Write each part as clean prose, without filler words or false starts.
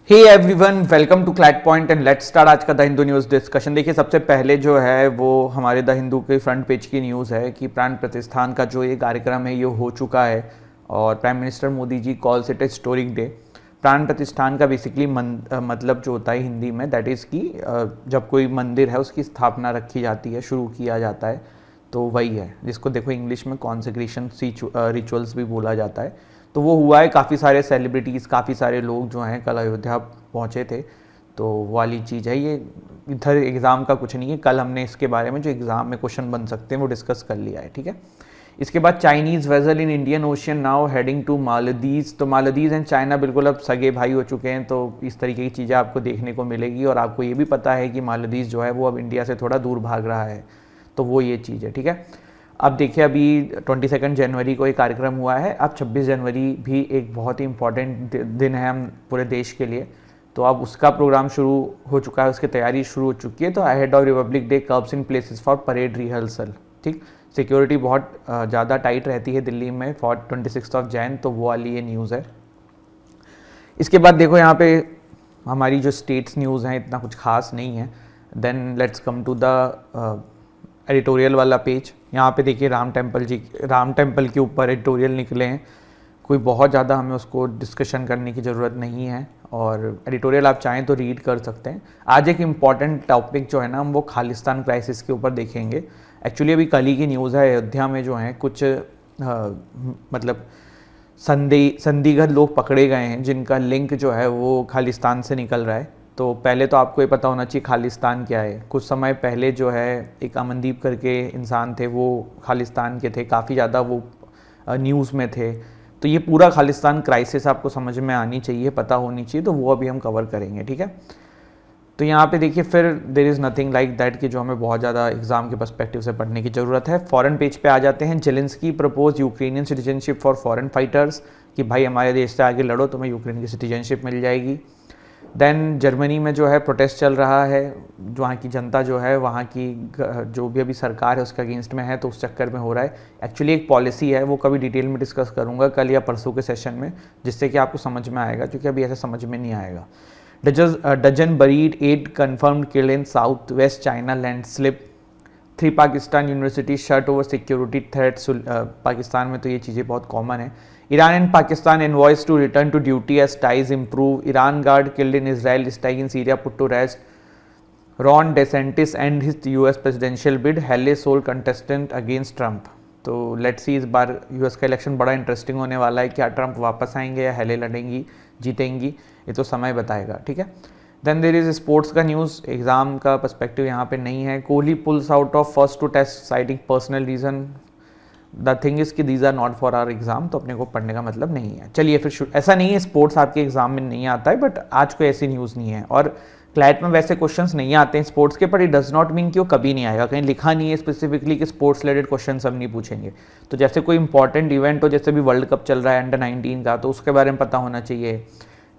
Hey everyone, welcome to CLAT point and let's start आज का the Hindu news discussion. देखिए, सबसे पहले जो है वो हमारे द हिंदू के फ्रंट पेज की न्यूज़ है कि प्राण प्रतिष्ठान का जो ये कार्यक्रम है ये हो चुका है और prime minister Modi ji calls it a historic day. प्राण प्रतिष्ठान का बेसिकली मतलब जो होता है हिंदी में, दैट इज़ कि जब कोई मंदिर है उसकी स्थापना रखी जाती है, शुरू किया जाता है, तो वही है जिसको देखो इंग्लिश में कॉन्सेक्रेशन रिचुअल्स भी बोला जाता है। तो वो हुआ है, काफ़ी सारे सेलिब्रिटीज़, काफ़ी सारे लोग जो हैं कल अयोध्या पहुँचे थे। तो वो वाली चीज़ है ये, इधर एग्ज़ाम का कुछ नहीं है। कल हमने इसके बारे में जो एग्ज़ाम में क्वेश्चन बन सकते हैं वो डिस्कस कर लिया है, ठीक है। इसके बाद Chinese vessel in Indian ocean now heading to Maldives. तो मालदीव्स एंड चाइना बिल्कुल अब सगे भाई हो चुके हैं, तो इस तरीके की चीज़ें आपको देखने को मिलेगी। और आपको ये भी पता है कि मालदीव्स जो है वो अब इंडिया से थोड़ा दूर भाग रहा है, तो वो ये चीज़ है, ठीक है। अब देखिए, अभी 22 जनवरी को एक कार्यक्रम हुआ है। अब 26 जनवरी भी एक बहुत ही इंपॉर्टेंट दिन है हम पूरे देश के लिए, तो अब उसका प्रोग्राम शुरू हो चुका है, उसकी तैयारी शुरू हो चुकी है। तो ahead of Republic day curbs in places for parade rehearsal, ठीक। सिक्योरिटी बहुत ज़्यादा टाइट रहती है दिल्ली में फॉर 26 जैन, तो वो वाली ये न्यूज़ है। इसके बाद देखो यहाँ पे हमारी जो स्टेट्स न्यूज़ हैं इतना कुछ खास नहीं है। Then let's come to the editorial वाला पेज। यहाँ पे देखिए राम टेम्पल के ऊपर एडिटोरियल निकले हैं। कोई बहुत ज़्यादा हमें उसको डिस्कशन करने की ज़रूरत नहीं है, और एडिटोरियल आप चाहें तो रीड कर सकते हैं। आज एक इम्पॉर्टेंट टॉपिक जो है ना, हम वो खालिस्तान क्राइसिस के ऊपर देखेंगे। एक्चुअली अभी कल ही की न्यूज़ है, अयोध्या में जो है कुछ मतलब संदिग्ध लोग पकड़े गए हैं जिनका लिंक जो है वो खालिस्तान से निकल रहा है। तो पहले तो आपको ये पता होना चाहिए खालिस्तान क्या है। कुछ समय पहले जो है एक अमनदीप करके इंसान थे, वो खालिस्तान के थे, काफ़ी ज़्यादा वो न्यूज़ में थे। तो ये पूरा खालिस्तान क्राइसिस आपको समझ में आनी चाहिए, पता होनी चाहिए, तो वो अभी हम कवर करेंगे, ठीक है। तो यहाँ पे देखिए फिर there is nothing like that कि जो हमें बहुत ज़्यादा एग्जाम के पर्सपेक्टिव से पढ़ने की ज़रूरत है। फॉरेन पेज पे आ जाते हैं। Zelensky propose Ukrainian citizenship for foreign fighters, कि भाई हमारे देश से आगे लड़ो, तुम्हें यूक्रेन की सिटीजनशिप मिल जाएगी। देन जर्मनी में जो है प्रोटेस्ट चल रहा है, जो वहाँ की जनता जो है, वहाँ की जो भी अभी सरकार है उसके अगेंस्ट में है, तो उस चक्कर में हो रहा है। एक्चुअली एक पॉलिसी है, वो कभी डिटेल में डिस्कस करूँगा कल या परसों के सेशन में, जिससे कि आपको समझ में आएगा, क्योंकि अभी ऐसे समझ में नहीं आएगा। Dozen buried 8 confirmed killed in south west China landslip, 3 Pakistan university shut over security threats. Pakistan में तो ये चीज़ें बहुत कॉमन है। Iran and Pakistan envoys to return to duty as ties improve. Iran guard killed in Israel strike in Syria put to rest. Ron DeSantis end his US presidential bid, Haley sole contestant against Trump. तो let's see, इस बार US का election बड़ा interesting होने वाला है। क्या Trump वापस आएंगे या हेले लड़ेंगी, जीतेंगी, ये तो समय बताएगा, ठीक है। देन देर इज स्पोर्ट्स का न्यूज़। एग्जाम का पर्सपेक्टिव यहाँ पे नहीं है। Kohli pulls out of first two test citing personal reason. The thing is कि these are not for our exam, तो अपने को पढ़ने का मतलब नहीं है। चलिए फिर ऐसा नहीं है स्पोर्ट्स आपके एग्जाम में नहीं आता है, बट आज कोई ऐसी न्यूज़ नहीं है। और क्लैट में वैसे क्वेश्चंस नहीं आते हैं स्पोर्ट्स के, पर इट डज नॉट मीन कि वो कभी नहीं आएगा। कहीं लिखा नहीं है स्पेसिफिकली कि स्पोर्ट्स रिलेटेड क्वेश्चन हम नहीं पूछेंगे। तो जैसे कोई इंपॉर्टेंट इवेंट हो, जैसे भी वर्ल्ड कप चल रहा है अंडर 19 का, तो उसके बारे में पता होना चाहिए,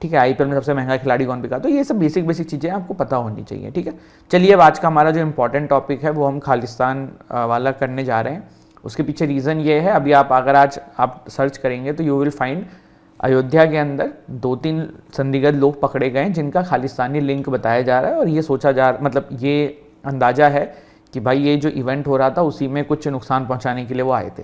ठीक है। आईपीएल में सबसे महंगा खिलाड़ी कौन बिका, तो ये सब बेसिक चीज़ें आपको पता होनी चाहिए, ठीक है। चलिए अब आज का हमारा जो इंपॉर्टेंट टॉपिक है वो हम खालिस्तान वाला करने जा रहे हैं। उसके पीछे रीज़न ये है, अभी अगर आज आप सर्च करेंगे तो यू विल फाइंड अयोध्या के अंदर 2-3 संदिग्ध लोग पकड़े गए हैं जिनका खालिस्तानी लिंक बताया जा रहा है। और ये सोचा मतलब ये अंदाज़ा है कि भाई ये जो इवेंट हो रहा था उसी में कुछ नुकसान पहुंचाने के लिए वो आए थे।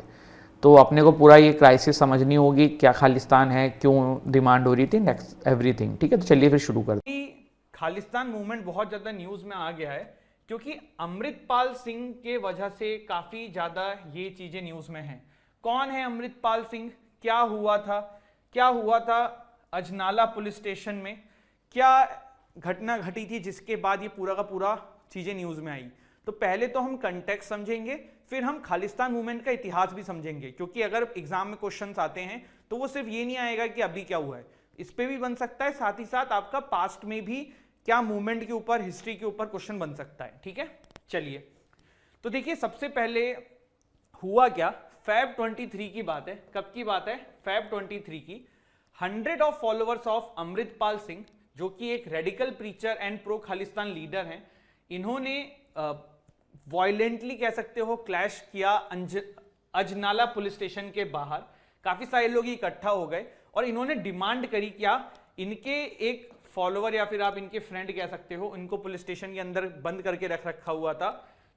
तो अपने को पूरा ये क्राइसिस समझनी होगी, क्या खालिस्तान है, क्यों डिमांड हो रही थी, नेक्स्ट एवरीथिंग, ठीक है। तो चलिए फिर शुरू करते हैं। खालिस्तान मूवमेंट बहुत ज़्यादा न्यूज़ में आ गया है, क्योंकि अमृतपाल सिंह के वजह से काफ़ी ज़्यादा ये चीज़ें न्यूज़ में हैं। कौन है अमृतपाल सिंह, क्या हुआ था अजनाला पुलिस स्टेशन में, क्या घटना घटी थी जिसके बाद ये पूरा का पूरा चीज़ें न्यूज़ में आई। तो पहले तो हम कंटेक्स्ट समझेंगे, फिर हम खालिस्तान मूवमेंट का इतिहास भी समझेंगे, क्योंकि अगर एग्जाम में क्वेश्चंस आते हैं तो वो सिर्फ ये नहीं आएगा कि अभी क्या हुआ है, इस पे भी बन सकता है, साथ ही साथ आपका पास्ट में भी क्या मूवमेंट के ऊपर, हिस्ट्री के ऊपर क्वेश्चन बन सकता है, ठीक है। चलिए तो देखिए, सबसे पहले हुआ क्या, Feb 23 की बात है। कब की बात है, Feb 23 की। 100 of followers of Amritpal Singh, जो कि एक radical preacher and pro Khalistan leader हैं, इन्होंने वायलेंटली कह सकते हो क्लैश किया अजनाला पुलिस स्टेशन के बाहर। काफी सारे लोग इकट्ठा हो गए और इन्होंने डिमांड करी क्या, इनके एक फॉलोअर या फिर आप इनके फ्रेंड कह सकते हो, इनको पुलिस स्टेशन के अंदर बंद करके रख रखा हुआ था।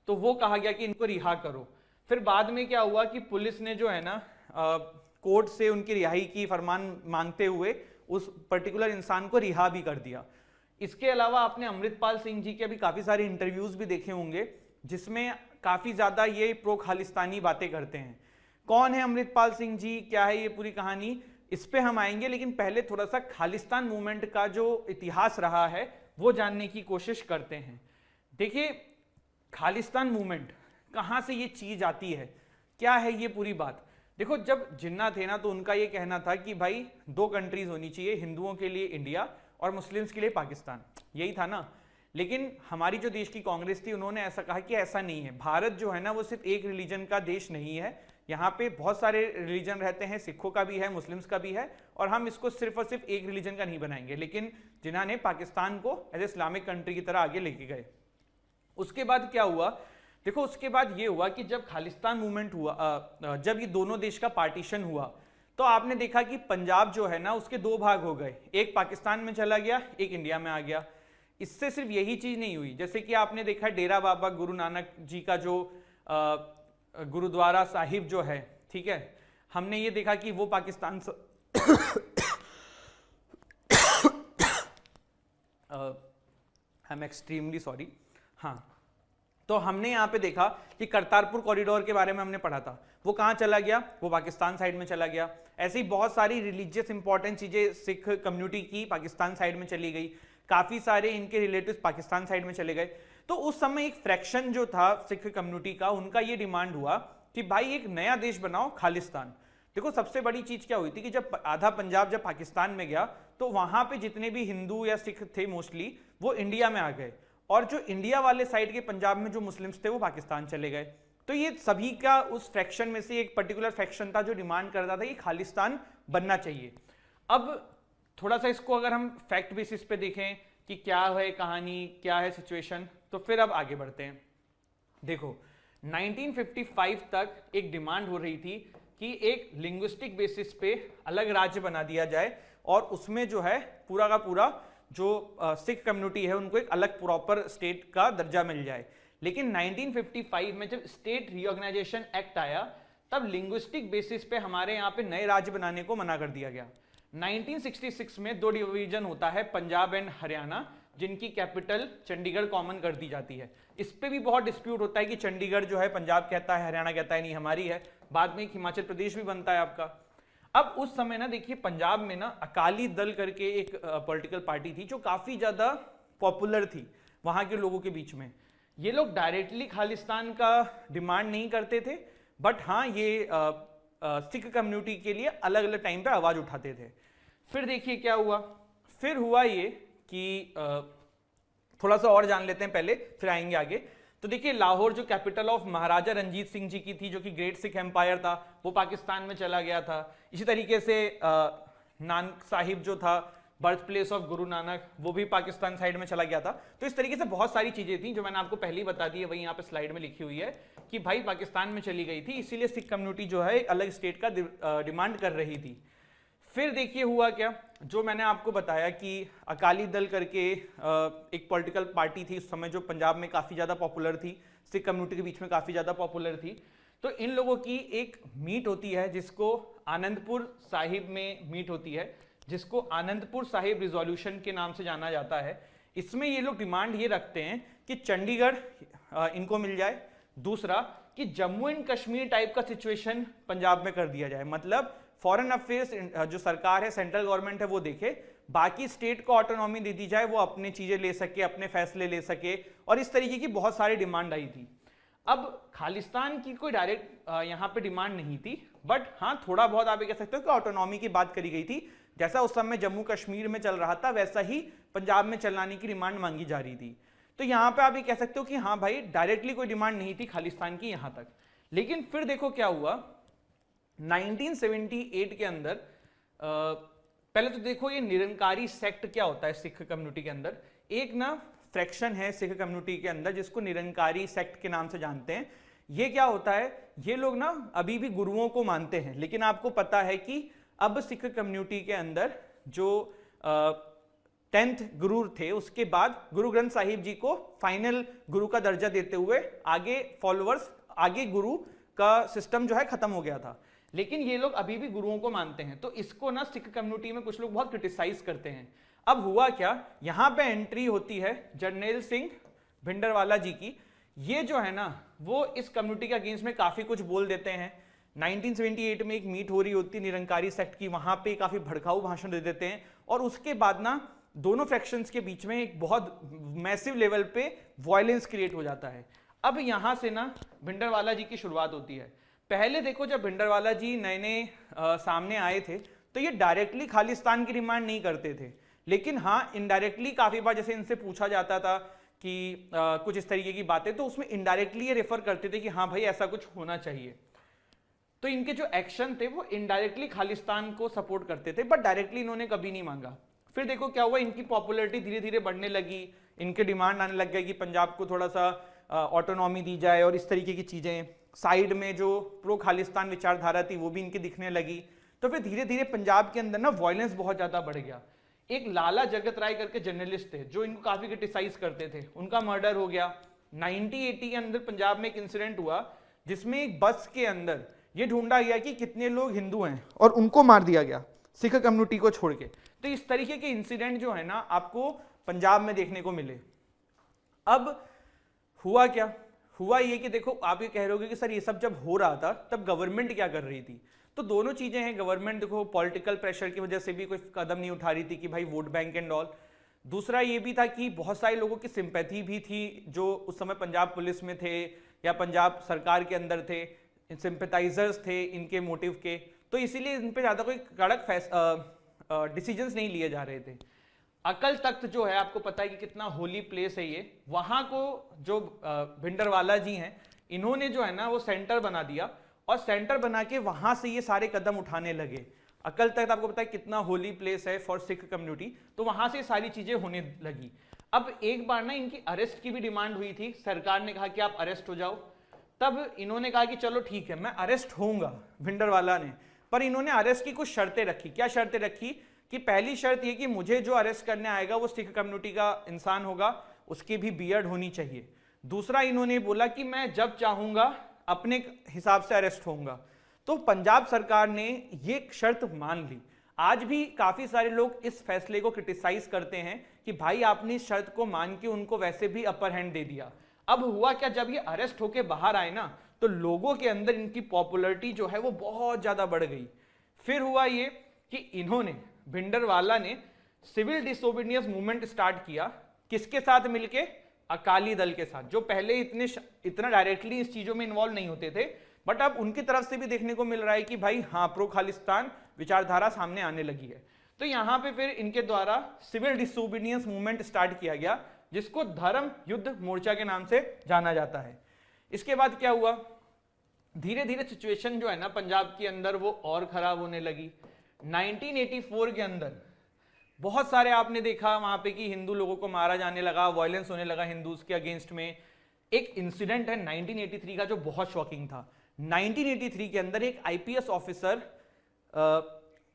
तो वो कहा गया कि इनको रिहा करो। फिर बाद में क्या हुआ कि पुलिस ने जो है ना कोर्ट से उनकी रिहाई की फरमान मांगते हुए उस पर्टिकुलर इंसान को रिहा भी कर दिया। इसके अलावा आपने अमृतपाल सिंह जी के भी काफी सारे इंटरव्यूज भी देखे होंगे जिसमें काफी ज्यादा ये प्रो खालिस्तानी बातें करते हैं। कौन है अमृतपाल सिंह जी, क्या है ये पूरी कहानी, इस पे हम आएंगे, लेकिन पहले थोड़ा सा खालिस्तान मूवमेंट का जो इतिहास रहा है वो जानने की कोशिश करते हैं। देखिए खालिस्तान मूवमेंट कहां से ये चीज आती है, क्या है ये पूरी बात। देखो जब जिन्ना थे ना तो उनका ये कहना था कि भाई दो कंट्रीज होनी चाहिए, हिंदुओं के लिए इंडिया और मुस्लिम्स के लिए पाकिस्तान, यही था ना। लेकिन हमारी जो देश की कांग्रेस थी उन्होंने ऐसा कहा कि ऐसा नहीं है, भारत जो है ना वो सिर्फ एक रिलीजन का देश नहीं है, यहाँ पे बहुत सारे रिलीजन रहते हैं, सिखों का भी है, मुस्लिम्स का भी है, और हम इसको सिर्फ और सिर्फ एक रिलीजन का नहीं बनाएंगे। लेकिन जिन्ना ने पाकिस्तान को एज इस्लामिक कंट्री की तरह आगे लेके गए। उसके बाद क्या हुआ, देखो उसके बाद ये हुआ कि जब खालिस्तान मूवमेंट हुआ, जब ये दोनों देश का पार्टीशन हुआ तो आपने देखा कि पंजाब जो है ना उसके दो भाग हो गए, एक पाकिस्तान में चला गया, एक इंडिया में आ गया। इससे सिर्फ यही चीज नहीं हुई, जैसे कि आपने देखा डेरा बाबा गुरु नानक जी का जो गुरुद्वारा साहिब जो है, ठीक है, हमने ये देखा कि वो Pakistan I am extremely sorry. हाँ, तो हमने यहां पे देखा कि करतारपुर कॉरिडोर के बारे में हमने पढ़ा था, वो कहां चला गया, वो पाकिस्तान साइड में चला गया। ऐसे ही बहुत सारी रिलीजियस इंपॉर्टेंट चीजें सिख कम्युनिटी की पाकिस्तान साइड में चली गई, काफी सारे इनके रिलेटिव्स पाकिस्तान साइड में चले गए। तो उस समय एक फ्रैक्शन जो था सिख कम्युनिटी का, उनका ये डिमांड हुआ कि भाई एक नया देश बनाओ, खालिस्तान। देखो सबसे बड़ी चीज क्या हुई थी कि जब आधा पंजाब जब पाकिस्तान में गया तो वहां पे जितने भी हिंदू या सिख थे मोस्टली वो इंडिया में आ गए, और जो इंडिया वाले साइड के पंजाब में जो मुस्लिम्स थे वो पाकिस्तान चले गए। तो ये सभी का उस फ्रैक्शन में से एक पर्टिकुलर फ्रैक्शन था जो डिमांड करता था कि खालिस्तान बनना चाहिए। अब थोड़ा सा इसको अगर हम फैक्ट बेसिस पे देखें कि क्या है कहानी, क्या है सिचुएशन, तो फिर अब आगे बढ़ते हैं। देखो 1955 तक एक डिमांड हो रही थी कि एक लिंग्विस्टिक बेसिस पे अलग राज्य बना दिया जाए और उसमें जो है पूरा का पूरा जो सिख कम्युनिटी है उनको एक अलग प्रॉपर स्टेट का दर्जा मिल जाए। लेकिन 1955 में जब स्टेट रीऑर्गेनाइजेशन एक्ट आया तब लिंग्विस्टिक बेसिस पे हमारे यहाँ पे नए राज्य बनाने को मना कर दिया गया। 1966 में दो डिवीजन होता है, पंजाब एंड हरियाणा, जिनकी कैपिटल चंडीगढ़ कॉमन कर दी जाती है। इस पे भी बहुत डिस्प्यूट होता है कि चंडीगढ़ जो है पंजाब कहता है, हरियाणा कहता है नहीं हमारी है, बाद में एक हिमाचल प्रदेश भी बनता है आपका। अब उस समय ना देखिए पंजाब में ना अकाली दल करके एक पॉलिटिकल पार्टी थी जो काफी ज्यादा पॉपुलर थी वहां के लोगों के बीच में। ये लोग डायरेक्टली खालिस्तान का डिमांड नहीं करते थे, बट हाँ ये सिख कम्युनिटी के लिए अलग अलग टाइम पे आवाज उठाते थे। फिर देखिए क्या हुआ, फिर हुआ ये कि थोड़ा सा और जान लेते हैं पहले, फिर आएंगे आगे। तो देखिए लाहौर जो कैपिटल ऑफ महाराजा रंजीत सिंह जी की थी, जो कि ग्रेट सिख एम्पायर था, वो पाकिस्तान में चला गया था। इसी तरीके से नानक साहिब जो था, birth place of Guru Nanak, वो भी पाकिस्तान साइड में चला गया था। तो इस तरीके से बहुत सारी चीजें थी जो मैंने आपको पहले ही बता दी है, वही यहाँ पे स्लाइड में लिखी हुई है कि भाई पाकिस्तान में चली गई थी, इसीलिए सिख कम्युनिटी जो है अलग स्टेट का डिमांड कर रही थी। फिर देखिए हुआ क्या, जो मैंने आपको बताया कि अकाली दल करके एक पॉलिटिकल पार्टी थी उस समय जो पंजाब में काफी ज्यादा पॉपुलर थी, सिख कम्युनिटी के बीच में काफी ज्यादा पॉपुलर थी। तो इन लोगों की एक मीट होती है जिसको आनंदपुर साहिब में मीट होती है, जिसको आनंदपुर साहिब रिजोल्यूशन के नाम से जाना जाता है। इसमें ये लोग डिमांड ये रखते हैं कि चंडीगढ़ इनको मिल जाए, दूसरा कि जम्मू एंड कश्मीर टाइप का सिचुएशन पंजाब में कर दिया जाए, मतलब फॉरेन अफेयर्स जो सरकार है, सेंट्रल गवर्नमेंट है, वो देखे, बाकी स्टेट को ऑटोनॉमी दे दी जाए, वो अपने चीजें ले सके, अपने फैसले ले सके, और इस तरीके की बहुत सारी डिमांड आई थी। अब खालिस्तान की कोई डायरेक्ट यहाँ पे डिमांड नहीं थी, बट हाँ थोड़ा बहुत आप ये कह सकते हो कि ऑटोनॉमी की बात करी गई थी। जैसा उस समय जम्मू कश्मीर में चल रहा था वैसा ही पंजाब में चलाने की डिमांड मांगी जा रही थी। तो यहाँ पे आप ये कह सकते हो कि हाँ भाई डायरेक्टली कोई डिमांड नहीं थी खालिस्तान की यहाँ तक। लेकिन फिर देखो क्या हुआ 1978 के अंदर। पहले तो देखो ये निरंकारी सेक्ट क्या होता है सिख कम्युनिटी के अंदर। एक ना फ्रैक्शन है सिख कम्युनिटी के अंदर जिसको निरंकारी सेक्ट के नाम से जानते हैं। ये क्या होता है, ये लोग ना अभी भी गुरुओं को मानते हैं, लेकिन आपको पता है कि अब सिख कम्युनिटी के अंदर जो 10th गुरु थे, उसके बाद गुरु ग्रंथ साहिब जी को फाइनल गुरु का दर्जा देते हुए आगे फॉलोअर्स, आगे गुरु का सिस्टम जो है खत्म हो गया था। लेकिन ये लोग अभी भी गुरुओं को मानते हैं, तो इसको ना सिख कम्युनिटी में कुछ लोग बहुत क्रिटिसाइज करते हैं। अब हुआ क्या, यहां पे एंट्री होती है जरनैल सिंह भिंडरवाला जी की। ये जो है ना वो इस कम्युनिटी के अगेंस्ट में काफी कुछ बोल देते हैं। 1978 में एक मीट हो रही होती है निरंकारी सेक्ट की, वहां पे काफी भड़काऊ भाषण दे देते हैं, और उसके बाद ना दोनों फ्रैक्शंस के बीच में एक बहुत मैसिव लेवल पे वायलेंस क्रिएट हो जाता है। अब यहां से ना भिंडरवाला जी की शुरुआत होती है। पहले देखो जब भिंडरवाला जी नए नए सामने आए थे तो ये डायरेक्टली खालिस्तान की डिमांड नहीं करते थे, लेकिन हाँ इनडायरेक्टली काफी बार जैसे इनसे पूछा जाता था कि कुछ इस तरीके की बातें, तो उसमें इनडायरेक्टली ये रेफर करते थे कि हाँ भाई ऐसा कुछ होना चाहिए। तो इनके जो एक्शन थे वो इनडायरेक्टली खालिस्तान को सपोर्ट करते थे, बट डायरेक्टली इन्होंने कभी नहीं मांगा। फिर देखो क्या हुआ, इनकी पॉपुलैरिटी धीरे धीरे बढ़ने लगी, इनके डिमांड आने लग गई कि पंजाब को थोड़ा सा ऑटोनॉमी दी जाए और इस तरीके की चीजें। साइड में जो प्रो खालिस्तान विचारधारा थी वो भी इनकी दिखने लगी। तो फिर धीरे धीरे पंजाब के अंदर ना वायलेंस बहुत ज्यादा बढ़ गया। एक लाला जगत राय करके जर्नलिस्ट थे जो इनको काफी क्रिटिसाइज करते थे, उनका मर्डर हो गया। 1980 के अंदर पंजाब में एक इंसिडेंट हुआ जिसमें एक बस के अंदर ये ढूंढा गया कि कितने लोग हिंदू हैं और उनको मार दिया गया सिख कम्युनिटी को छोड़ के। तो इस तरीके के इंसिडेंट जो है ना आपको पंजाब में देखने को मिले। अब हुआ क्या, हुआ ये कि देखो आप ये कह रहे हो कि सर ये सब जब हो रहा था तब गवर्नमेंट क्या कर रही थी, तो दोनों चीजें हैं। गवर्नमेंट देखो पॉलिटिकल प्रेशर की वजह से भी कोई कदम नहीं उठा रही थी कि भाई वोट बैंक एंड ऑल। दूसरा ये भी था कि बहुत सारे लोगों की सिंपैथी भी थी जो उस समय पंजाब पुलिस में थे या पंजाब सरकार के अंदर थे, सिंपैथाइजर्स थे इनके मोटिव के, तो इसीलिए इन पे ज्यादा कोई कड़क डिसीजंस नहीं लिए जा रहे थे। अकल तख्त जो है आपको पता है कि कितना होली प्लेस है ये, वहां को जो भिंडरवाला जी हैं इन्होंने जो है ना वो सेंटर बना दिया, और सेंटर बना के वहां से ये सारे कदम उठाने लगे। अकल तख्त आपको पता है कितना होली प्लेस है फॉर सिख कम्युनिटी, तो वहां से सारी चीजें होने लगी। अब एक बार ना इनकी अरेस्ट की भी डिमांड हुई थी, सरकार ने कहा कि आप अरेस्ट हो जाओ। तब इन्होंने कहा कि चलो ठीक है मैं अरेस्ट होऊंगा, भिंडरवाला ने। पर इन्होंने अरेस्ट की कुछ शर्तें रखी। क्या शर्तें रखी कि पहली शर्त ये कि मुझे जो अरेस्ट करने आएगा वो सिख कम्युनिटी का इंसान होगा, उसकी भी बियर्ड होनी चाहिए। दूसरा इन्होंने बोला कि मैं जब चाहूंगा अपने हिसाब से अरेस्ट होऊंगा। तो पंजाब सरकार ने ये शर्त मान ली। आज भी काफी सारे लोग इस फैसले को क्रिटिसाइज करते हैं कि भाई आपने इस शर्त को मान के उनको वैसे भी अपर हैंड दे दिया। अब हुआ क्या, जब ये अरेस्ट होके बाहर आए ना तो लोगों के अंदर इनकी पॉपुलैरिटी जो है वो बहुत ज्यादा बढ़ गई। फिर हुआ ये कि इन्होंने भिंडरवाला ने सिविल डिसोबीडियंस मूवमेंट स्टार्ट किया, किसके साथ मिलके, अकाली दल के साथ, जो पहले इतना डायरेक्टली इस चीजों में इन्वॉल्व नहीं होते थे। बट अब उनकी तरफ से भी देखने को मिल रहा है कि भाई हाँ प्रो खालिस्तान विचारधारा सामने आने लगी है। तो यहां पे फिर इनके द्वारा सिविल डिसोबीडियंस मूवमेंट स्टार्ट किया गया, जिसको धर्म युद्ध मोर्चा के नाम से जाना जाता है। इसके बाद क्या हुआ, धीरे धीरे सिचुएशन जो है ना पंजाब के अंदर वो और खराब होने लगी। 1984 के अंदर बहुत सारे आपने देखा वहां पे कि हिंदू लोगों को मारा जाने लगा, वायलेंस होने लगा हिंदूज के अगेंस्ट में। एक इंसिडेंट है 1983 का जो बहुत शॉकिंग था। 1983 के अंदर एक आईपीएस ऑफिसर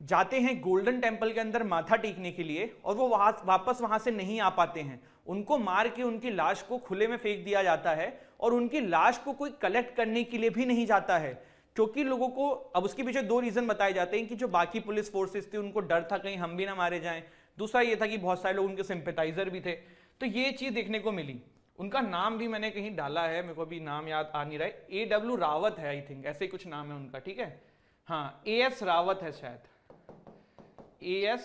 जाते हैं गोल्डन टेम्पल के अंदर माथा टेकने के लिए, और वो वापस वहां से नहीं आ पाते हैं। उनको मार के उनकी लाश को खुले में फेंक दिया जाता है, और उनकी लाश को कोई कलेक्ट करने के लिए भी नहीं जाता है, क्योंकि लोगों को, अब उसके पीछे दो रीजन बताए जाते हैं कि जो बाकी पुलिस फोर्सेस थे उनको डर था कहीं हम भी ना मारे जाएं। दूसरा ये था कि बहुत सारे लोग उनके सिंपैथाइजर भी थे। तो ये चीज देखने को मिली। उनका नाम भी मैंने कहीं डाला है, मेरे को अभी नाम याद आ नहीं रहा है, AW रावत है आई थिंक, ऐसे कुछ नाम है उनका, ठीक है, हाँ AS रावत है शायद, AS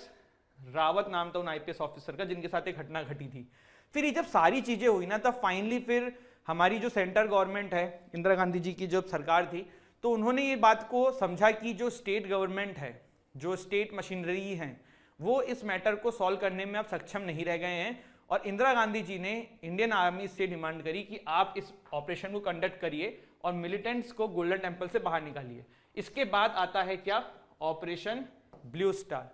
रावत नाम था उन आईपीएस ऑफिसर का जिनके साथ एक घटना घटी थी। फिर ये जब सारी चीजें हुई ना तब फाइनली फिर हमारी जो सेंटर गवर्नमेंट है, इंदिरा गांधी जी की जब सरकार थी, तो उन्होंने ये बात को समझा कि जो स्टेट गवर्नमेंट है, जो स्टेट मशीनरी है, वो इस मैटर को सॉल्व करने में अब सक्षम नहीं रह गए हैं। और इंदिरा गांधी जी ने इंडियन आर्मी से डिमांड करी कि आप इस ऑपरेशन को कंडक्ट करिए और मिलिटेंट्स को गोल्डन टेम्पल से बाहर निकालिए। इसके बाद आता है क्या, ऑपरेशन ब्लू स्टार।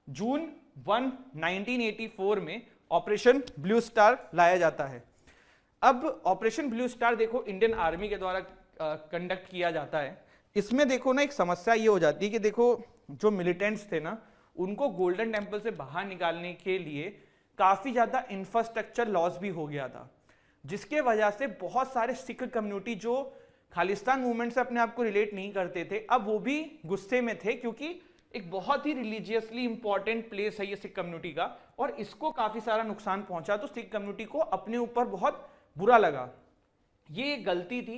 जून 1, 1984 में ऑपरेशन ब्लू स्टार लाया जाता है। अब ऑपरेशन ब्लू स्टार देखो इंडियन आर्मी के द्वारा कंडक्ट किया जाता है। इसमें देखो ना एक समस्या ये हो जाती है कि देखो जो मिलिटेंट्स थे ना उनको गोल्डन टेम्पल से बाहर निकालने के लिए काफी ज्यादा इंफ्रास्ट्रक्चर लॉस भी हो गया था, जिसके वजह से बहुत सारे सिख कम्युनिटी जो खालिस्तान मूवमेंट से अपने आप को रिलेट नहीं करते थे, अब वो भी गुस्से में थे, क्योंकि एक बहुत ही रिलीजियसली इंपॉर्टेंट प्लेस है ये सिख कम्युनिटी का, और इसको काफी सारा नुकसान पहुंचा। तो सिख कम्युनिटी को अपने ऊपर बहुत बुरा लगा। ये एक गलती थी।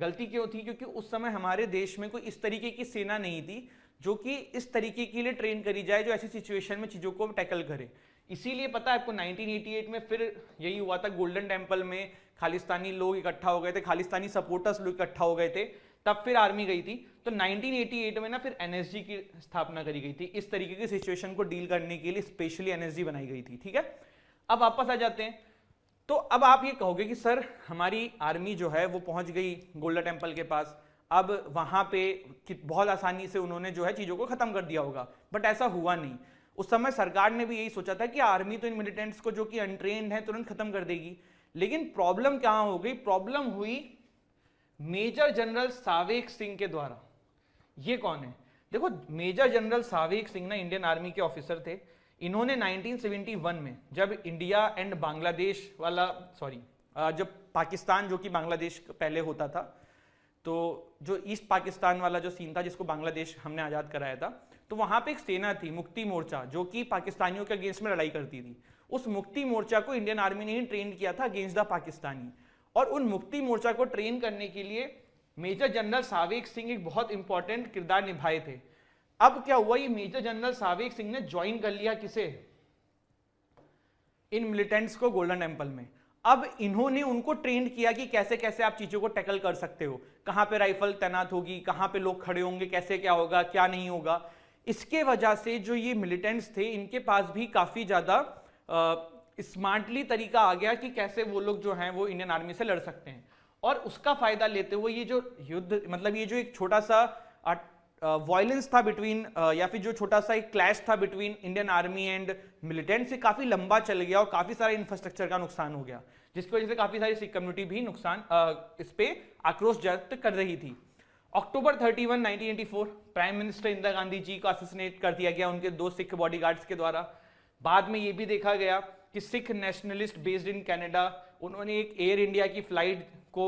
गलती क्यों थी? क्योंकि उस समय हमारे देश में कोई इस तरीके की सेना नहीं थी जो कि इस तरीके के लिए ट्रेन करी जाए, जो ऐसी सिचुएशन में चीजों को टैकल करे। इसीलिए पता है आपको 1988 में फिर यही हुआ था, गोल्डन टेम्पल में खालिस्तानी लोग इकट्ठा हो गए थे, खालिस्तानी सपोर्टर्स लोग इकट्ठा हो गए थे, तब फिर आर्मी गई थी। तो 1988 में ना फिर एनएसजी की स्थापना करी गई थी, इस तरीके की सिचुएशन को डील करने के लिए स्पेशली एनएसजी बनाई गई थी। ठीक है, अब वापस आ जाते हैं। तो अब आप ये कहोगे कि सर हमारी आर्मी जो है वो पहुंच गई गोल्डन टेम्पल के पास, अब वहां पे बहुत आसानी से उन्होंने जो है चीजों को खत्म कर दिया होगा, बट ऐसा हुआ नहीं। उस समय सरकार ने भी यही सोचा था कि आर्मी तो इन मिलिटेंट्स को जो कि अनट्रेन्ड है तुरंत खत्म कर देगी। लेकिन प्रॉब्लम क्या हो गई? प्रॉब्लम हुई मेजर जनरल सावेक सिंह के द्वारा। ये कौन है? देखो, मेजर जनरल सावेक सिंह ना इंडियन आर्मी के ऑफिसर थे। इन्होंने 1971 में जब इंडिया एंड बांग्लादेश वाला जब पाकिस्तान जो कि बांग्लादेश पहले होता था, तो जो ईस्ट पाकिस्तान वाला जो सीन था जिसको बांग्लादेश हमने आज़ाद कराया था, तो वहां पे एक सेना थी मुक्ति मोर्चा, जो कि पाकिस्तानियों के अगेंस्ट में लड़ाई करती थी। उस मुक्ति मोर्चा को इंडियन आर्मी ने ही ट्रेन किया था अगेंस्ट द पाकिस्तानी, और उन मुक्ति मोर्चा को ट्रेन करने के लिए मेजर जनरल सावेक सिंह एक बहुत इंपॉर्टेंट किरदार निभाए थे। अब क्या हुआ, ये मेजर जनरल सावेक सिंह ने ज्वाइन कर लिया किसे? इन मिलिटेंट्स को गोल्डन टेम्पल में। अब इन्होंने उनको ट्रेन किया कि कैसे कैसे आप चीजों को टैकल कर सकते हो, कहां पे राइफल तैनात होगी, कहां पे लोग खड़े होंगे, कैसे क्या होगा, क्या नहीं होगा। इसके वजह से जो ये मिलिटेंट्स थे, इनके पास भी काफी ज्यादा स्मार्टली तरीका आ गया कि कैसे वो लोग जो हैं वो इंडियन आर्मी से लड़ सकते हैं। और उसका फायदा लेते हुए ये जो युद्ध, मतलब ये जो एक छोटा सा वायलेंस था बिटवीन, या फिर जो छोटा सा एक क्लैश था between Indian army and militant, से काफी लंबा चल गया और काफी सारे इंफ्रास्ट्रक्चर का नुकसान हो गया, जिसकी वजह से काफी सारी सिख कम्युनिटी भी नुकसान इस पे आक्रोश व्यक्त कर रही थी। अक्टूबर 31, 1984 प्राइम मिनिस्टर इंदिरा गांधी जी को असैसिनेट कर दिया गया उनके 2 सिख बॉडीगार्ड्स के द्वारा। बाद में ये भी देखा गया कि Sikh nationalist based in Canada, उन्होंने एक एयर इंडिया की फ्लाइट को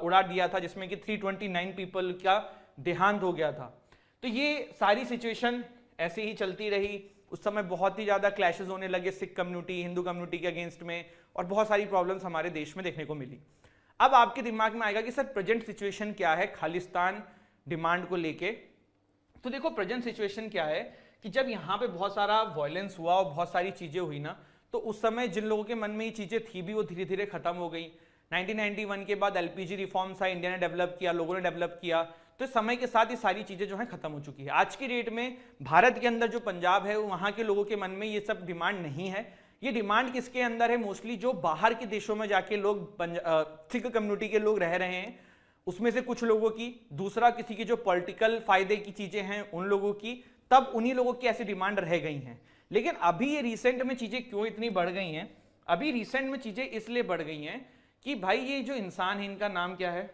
उड़ा दिया था, जिसमें कि 329 पीपल का देहांत हो गया था। तो ये सारी सिचुएशन ऐसे ही चलती रही। उस समय बहुत ही ज्यादा क्लैशेस होने लगे सिख कम्युनिटी हिंदू कम्युनिटी के अगेंस्ट में, और बहुत सारी प्रॉब्लम्स हमारे देश में देखने को मिली। अब आपके दिमाग में आएगा कि सर प्रेजेंट सिचुएशन क्या है खालिस्तान डिमांड को लेके। तो देखो, प्रेजेंट सिचुएशन क्या है कि जब यहाँ पे बहुत सारा वायलेंस हुआ और बहुत सारी चीजें हुई ना, तो उस समय जिन लोगों के मन में ये चीजें थी भी, वो धीरे धीरे खत्म हो गई। 1991 के बाद एलपीजी रिफॉर्म्स आए, इंडिया ने डेवलप किया, लोगों ने डेवलप किया, तो समय के साथ ये सारी चीजें जो है खत्म हो चुकी है। आज की डेट में भारत के अंदर जो पंजाब है, वहां के लोगों के मन में ये सब डिमांड नहीं है। ये डिमांड किसके अंदर है? मोस्टली जो बाहर के देशों में जाके लोग सिख कम्युनिटी के लोग रह रहे हैं, उसमें से कुछ लोगों की, दूसरा किसी की जो पॉलिटिकल फायदे की चीजें हैं उन लोगों की, तब उन्हीं लोगों की ऐसी डिमांड रह गई हैं। लेकिन अभी ये रिसेंट में चीजें क्यों इतनी बढ़ गई हैं? अभी रिसेंट में चीजें इसलिए बढ़ गई हैं कि भाई ये जो इंसान है, इनका नाम क्या है?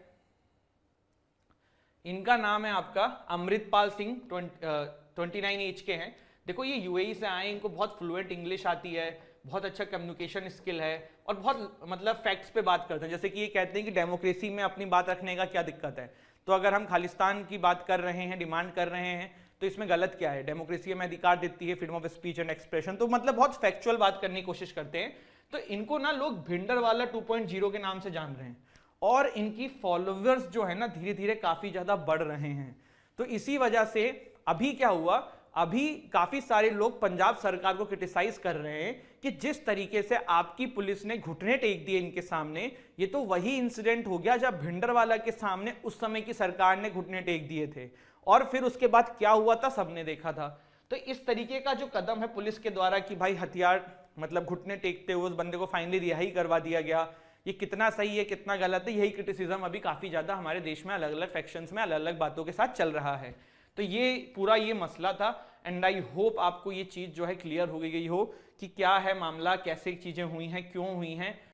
इनका नाम है आपका अमृतपाल सिंह, 29 एज के हैं। देखो, ये यूएई से आए, इनको बहुत फ्लुएंट इंग्लिश आती है, बहुत अच्छा कम्युनिकेशन स्किल है, और बहुत मतलब फैक्ट्स पे बात करते हैं। जैसे कि ये कहते हैं कि डेमोक्रेसी में अपनी बात रखने का क्या दिक्कत है, तो अगर हम खालिस्तान की बात कर रहे हैं, डिमांड कर रहे हैं, तो इसमें गलत क्या है? डेमोक्रेसी हमें अधिकार देती है, freedom of speech and expression. तो मतलब बहुत फैक्चुअल बात करने की कोशिश करते हैं। तो इनको ना लोग भिंडरवाला 2.0 के नाम से जान रहे हैं, और इनकी फॉलोअर्स जो है ना धीरे धीरे काफी ज्यादा बढ़ रहे हैं। तो इसी वजह से अभी क्या हुआ, अभी काफी सारे लोग पंजाब सरकार को क्रिटिसाइज कर रहे हैं कि जिस तरीके से आपकी पुलिस ने घुटने टेक दिए इनके सामने, ये तो वही इंसिडेंट हो गया जब भिंडरवाला के सामने उस समय की सरकार ने घुटने टेक दिए थे, और फिर उसके बाद क्या हुआ था सबने देखा था। तो इस तरीके का जो कदम है पुलिस के द्वारा कि भाई हथियार मतलब घुटने टेकते हुए उस बंदे को फाइनली रिहाई करवा दिया गया, ये कितना सही है कितना गलत है, यही क्रिटिसिज्म अभी काफी ज्यादा हमारे देश में अलग अलग फैक्शंस में अलग अलग बातों के साथ चल रहा है। तो ये पूरा ये मसला था, एंड आई होप आपको ये चीज जो है क्लियर हो गई हो कि क्या है मामला, कैसे चीजें हुई हैं, क्यों हुई हैं।